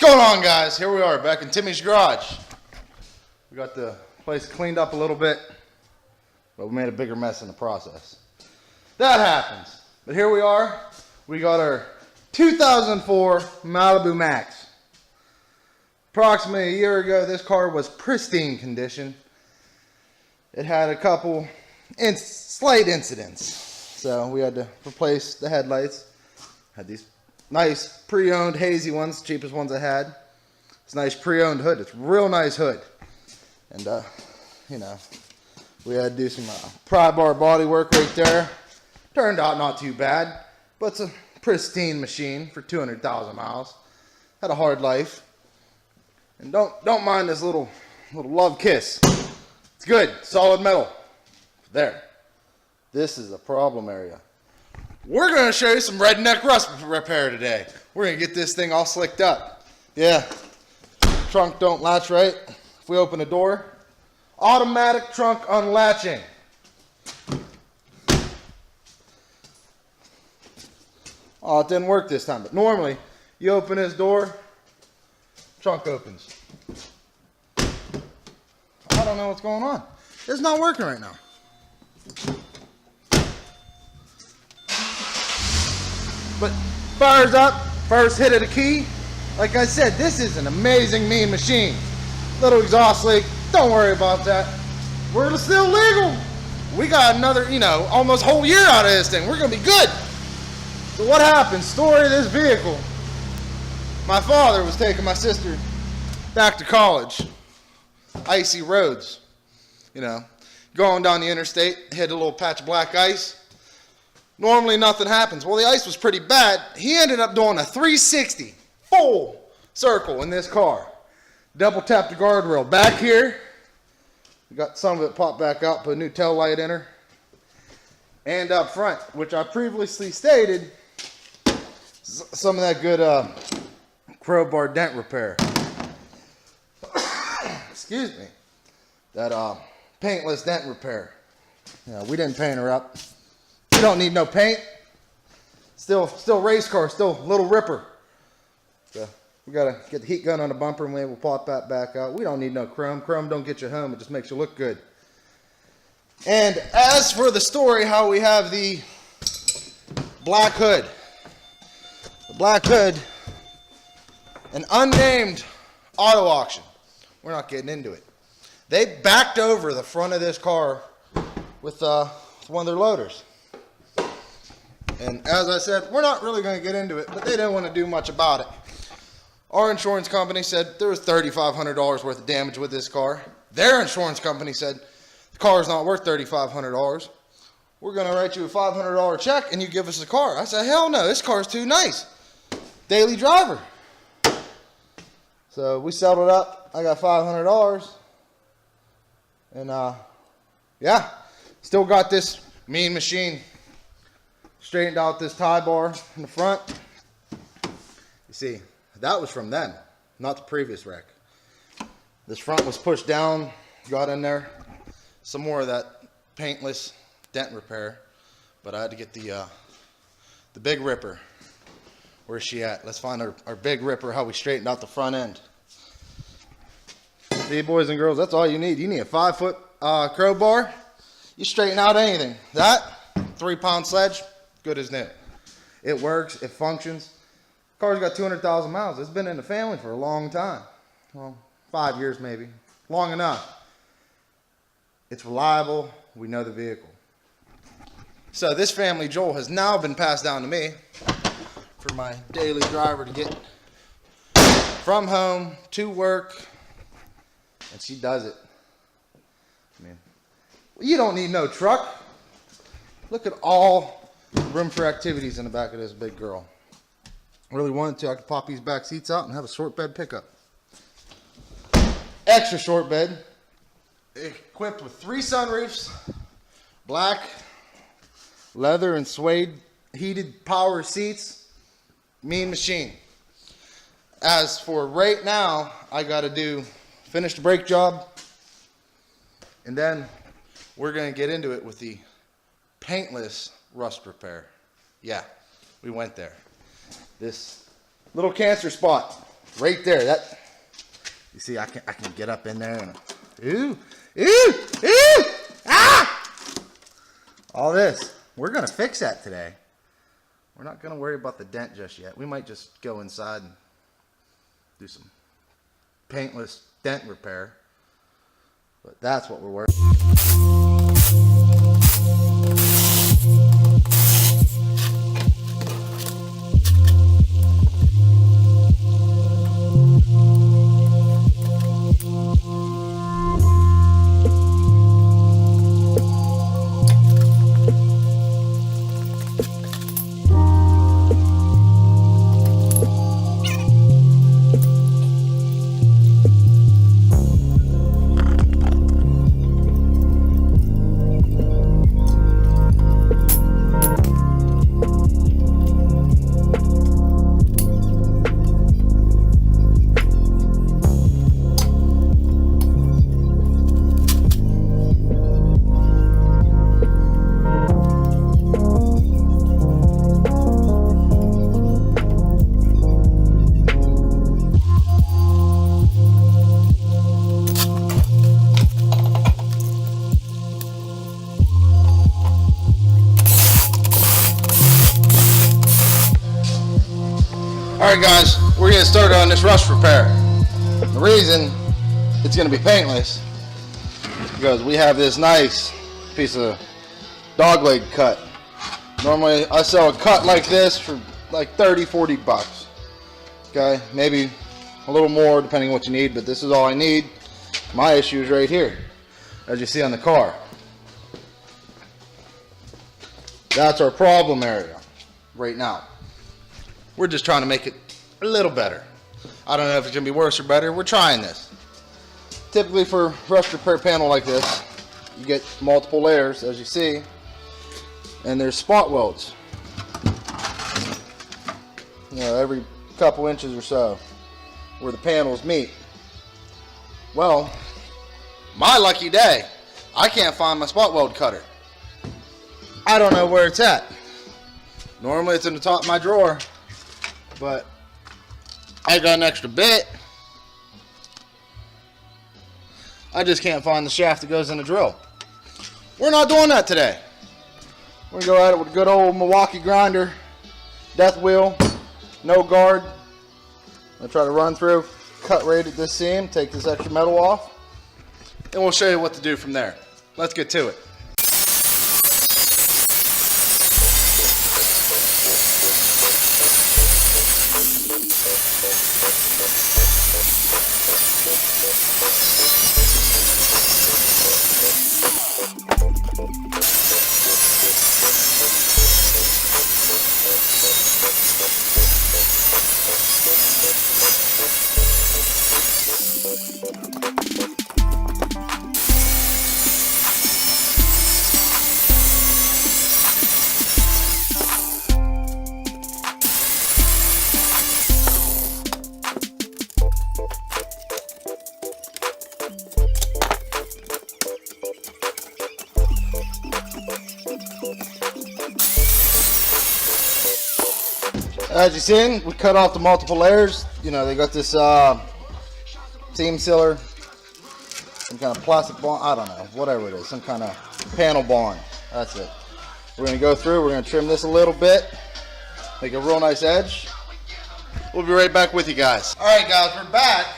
What's going on, guys? Here we are back in TImmys Garage. We got the place cleaned up a little bit, but we made a bigger mess in the process. That happens. But here we are. We got our 2004 Malibu Max. Approximately a year ago, this car was pristine condition. It had a couple slight incidents. So we had to replace the headlights. Had these nice pre-owned hazy ones, cheapest ones I had. It's a nice pre-owned hood. It's a real nice hood. And you know, we had to do some pry bar body work right there. Turned out not too bad, but it's a pristine machine for 200,000 miles. Had a hard life. And don't mind this little love kiss. It's good, solid metal. There. This is a problem area. We're going to show you some redneck rust repair today. We're going to get this thing all slicked up. Yeah, trunk don't latch right. If we open the door, automatic trunk unlatching. Oh, it didn't work this time, but normally you open this door, trunk opens. I don't know what's going on. It's not working right now. But fires up, first hit of the key. Like I said, this is an amazing mean machine. Little exhaust leak, don't worry about that. We're still legal. We got another, almost whole year out of this thing. We're gonna be good. So what happened? Story of this vehicle. My father was taking my sister back to college. Icy roads, going down the interstate, hit a little patch of black ice. Normally nothing happens. Well, the ice was pretty bad. He ended up doing a 360 full circle in this car. Double tapped the guardrail back here. We got some of it popped back out, put a new tail light in her. And up front, which I previously stated, some of that good crowbar dent repair. Excuse me. That paintless dent repair. We didn't paint her up. We don't need no paint. Still race car, still little ripper. So we gotta get the heat gun on the bumper and we'll pop that back out. We don't need no chrome. Chrome don't get you home, it just makes you look good. And as for the story, how we have the black hood. The black hood, an unnamed auto auction. We're not getting into it. They backed over the front of this car with one of their loaders. And as I said, we're not really going to get into it, but they didn't want to do much about it. Our insurance company said there was $3,500 worth of damage with this car. Their insurance company said the car is not worth $3,500. We're going to write you a $500 check and you give us the car. I said, hell no, this car is too nice. Daily driver. So we settled it up. I got $500. And yeah, still got this mean machine. Straightened out this tie bar in the front. You see, that was from then, not the previous wreck. This front was pushed down, got in there. Some more of that paintless dent repair, but I had to get the big ripper. Where's she at? Let's find our big ripper, how we straightened out the front end. See, boys and girls, that's all you need. You need a 5-foot crowbar. You straighten out anything. That 3-pound sledge, good as new. It works, it functions. Car's got 200,000 miles. It's been in the family for a long time. Well, 5 years maybe. Long enough. It's reliable. We know the vehicle. So this family Joel has now been passed down to me for my daily driver to get from home to work. And she does it. I mean, you don't need no truck. Look at all room for activities in the back of this big girl. Really wanted to, I could pop these back seats out and have a short bed pickup. Extra short bed. Equipped with 3 sunroofs. Black, leather and suede heated power seats. Mean machine. As for right now, I got to finish the brake job. And then we're going to get into it with the paintless rust repair. Yeah, we went there. This little cancer spot right there. That, you see, I can get up in there and ooh, ooh, ooh, ah! All this. We're gonna fix that today. We're not gonna worry about the dent just yet. We might just go inside and do some paintless dent repair. But that's what we're working on. Alright guys, we're getting started on this rust repair. The reason it's going to be paintless because we have this nice piece of dog leg cut. Normally I sell a cut like this for like 30-40 bucks. Okay, maybe a little more depending on what you need, but this is all I need. My issue is right here, as you see on the car. That's our problem area right now. We're just trying to make it a little better. I don't know if it's going to be worse or better. We're trying this. Typically for rust repair panel like this, you get multiple layers, as you see, and there's spot welds. You know, every couple inches or so where the panels meet. Well, my lucky day, I can't find my spot weld cutter. I don't know where it's at. Normally it's in the top of my drawer. But I got an extra bit. I just can't find the shaft that goes in the drill. We're not doing that today. We're going to go at it with a good old Milwaukee grinder, death wheel, no guard. I'm going to try to run through, cut right at this seam, take this extra metal off, and we'll show you what to do from there. Let's get to it. As you seen, we cut off the multiple layers. You know, they got this seam sealer, some kind of plastic bond, I don't know, whatever it is, some kind of panel bond. That's it. We're going to go through, we're going to trim this a little bit, make a real nice edge. We'll be right back with you guys. Alright guys, we're back,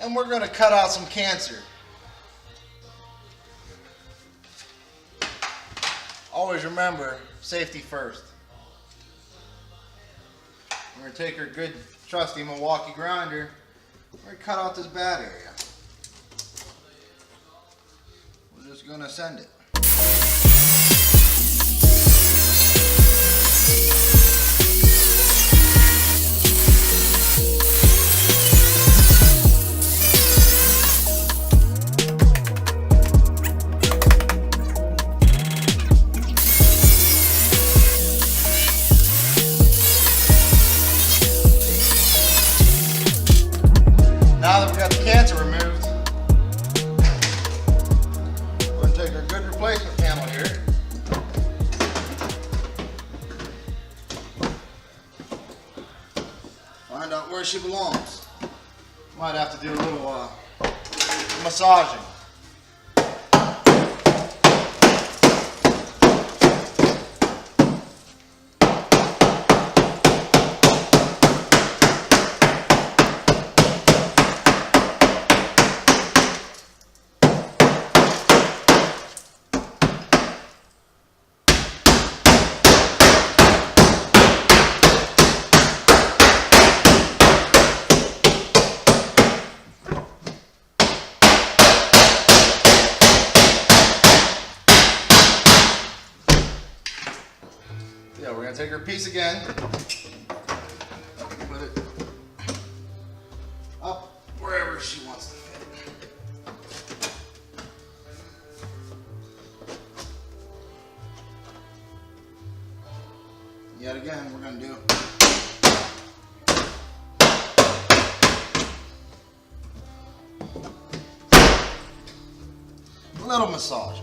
and we're going to cut out some cancer. Always remember, safety first. We're going to take our good trusty Milwaukee grinder. We're going to cut out this bad area. We're just going to send it. Now that we got the cancer removed, we're going to take our good replacement panel here. Find out where bones. Might have to do a little massaging. Yeah, we're going to take her piece again, put it up wherever she wants to fit. Yet again, we're going to do a little massage.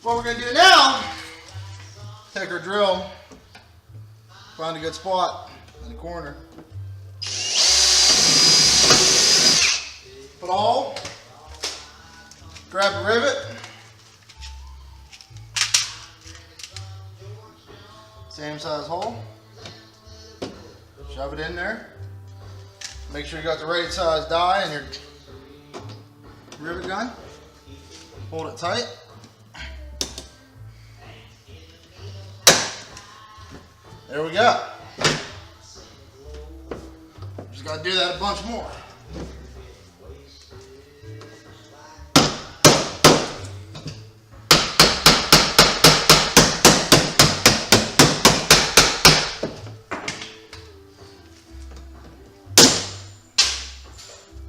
What we're going to do now, take our drill, find a good spot in the corner, put a hole, grab a rivet, same size hole, shove it in there, make sure you got the right size die in your rivet gun, hold it tight. There we go. Just got to do that a bunch more.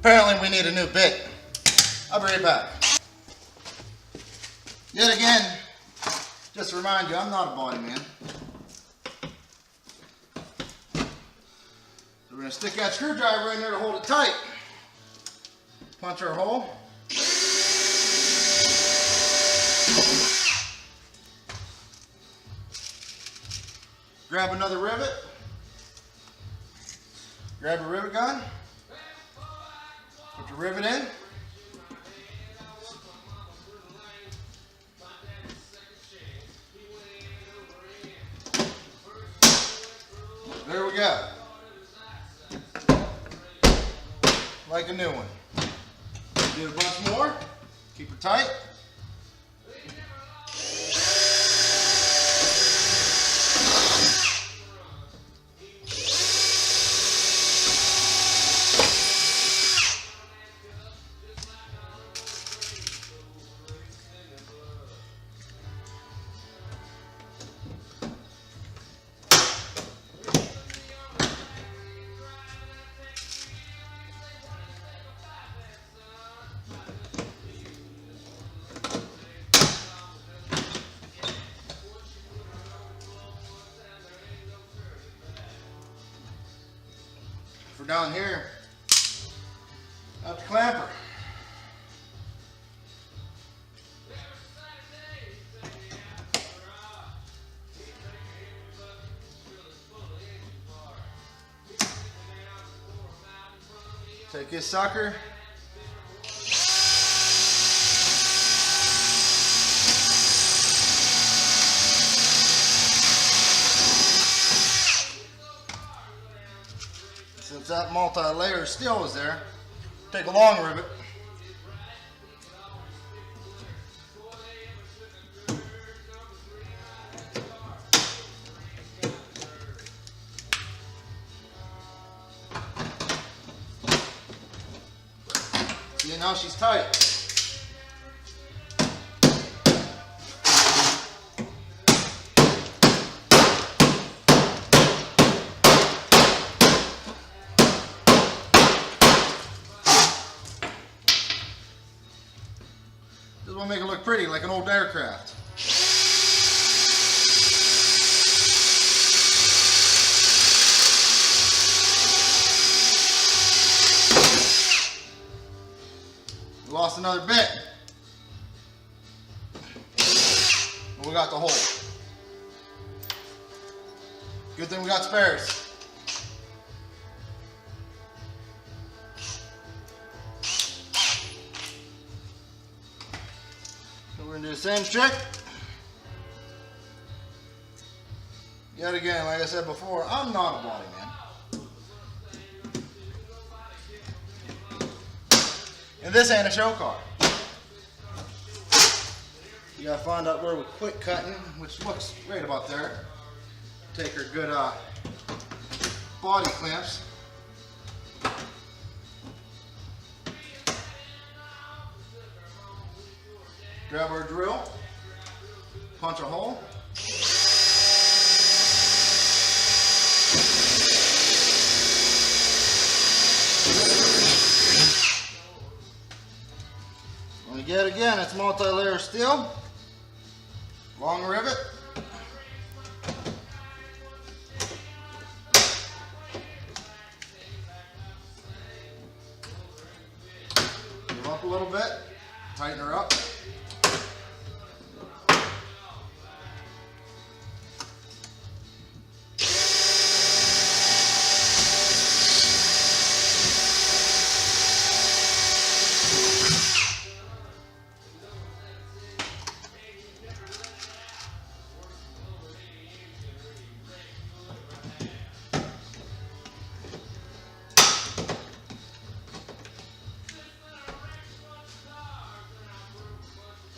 Apparently we need a new bit. I'll be right back. Yet again, just to remind you, I'm not a body man. We're going to stick that screwdriver in there to hold it tight. Punch our hole. Grab another rivet. Grab a rivet gun. Put your rivet in. There we go. Like a new one. Do a bunch more. Keep her tight. For down here, up the clamper. Take this sucker. Since that multi-layer steel is there, take a long rivet. See, now she's tight. Just want to make it look pretty, like an old aircraft. We lost another bit. And we got the hole. Good thing we got spares. So we're gonna do the same trick. Yet again, like I said before, I'm not a body man. And this ain't a show car. You gotta find out where we quit cutting, which looks right about there. Take our good body clamps. Grab our drill, punch a hole. And yet again, it's multi-layer steel, long rivet. Give up a little bit, tighten her up.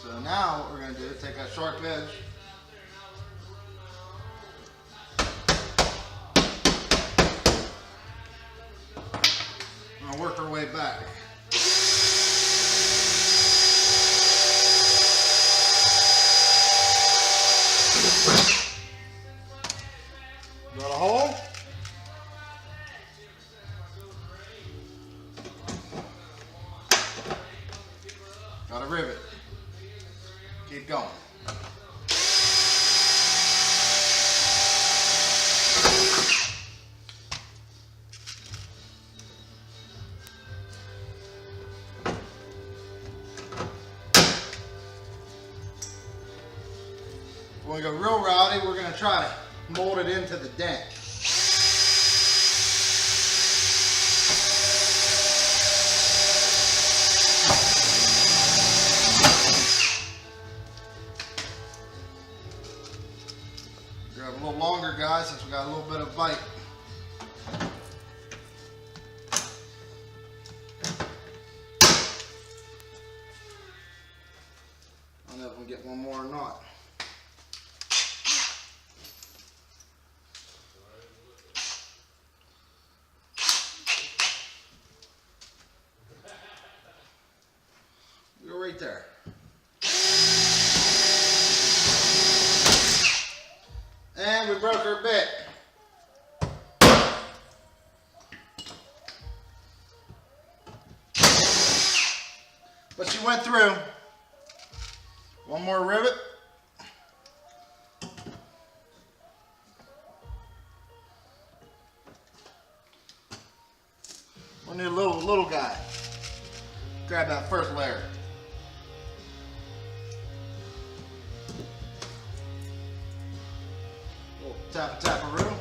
So now what we're going to do is take that sharp edge, and work our way back. Got a hole. Got a rivet. Keep going. When we go real rowdy, we're going to try to mold it into the dent. Grab a little longer, guys, since we got a little bit of bite. I don't know if we can get one more or not. Go right there. And we broke her bit. But she went through. One more rivet. We need a little guy. Grab that first layer. Tap-a-roo.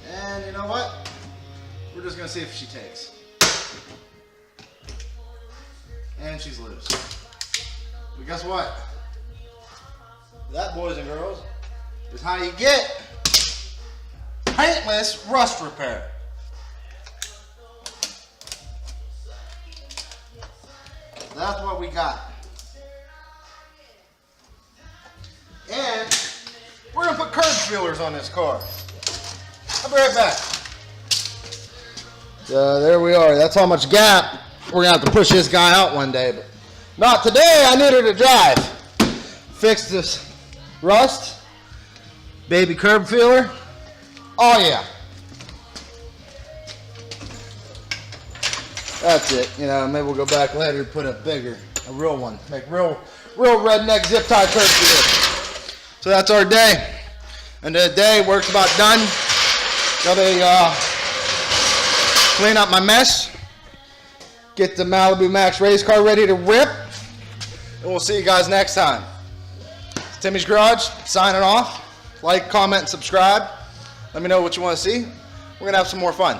And you know what? We're just gonna see if she takes. And she's loose. But guess what? That, boys and girls, is how you get paintless rust repair. That's what we got. And we're gonna put curb feelers on this car. I'll be right back. There we are. That's how much gap we're gonna have to push this guy out one day, but not today. I need her to drive. Fix this rust. Baby curb feeler. Oh yeah. That's it. You know, maybe we'll go back later and put a real one. Make real redneck zip tie curb feeler. So that's our day. And the day work's about done. Gotta clean up my mess. Get the Malibu Max race car ready to rip. And we'll see you guys next time. It's Timmy's Garage, signing off. Like, comment, and subscribe. Let me know what you want to see. We're going to have some more fun.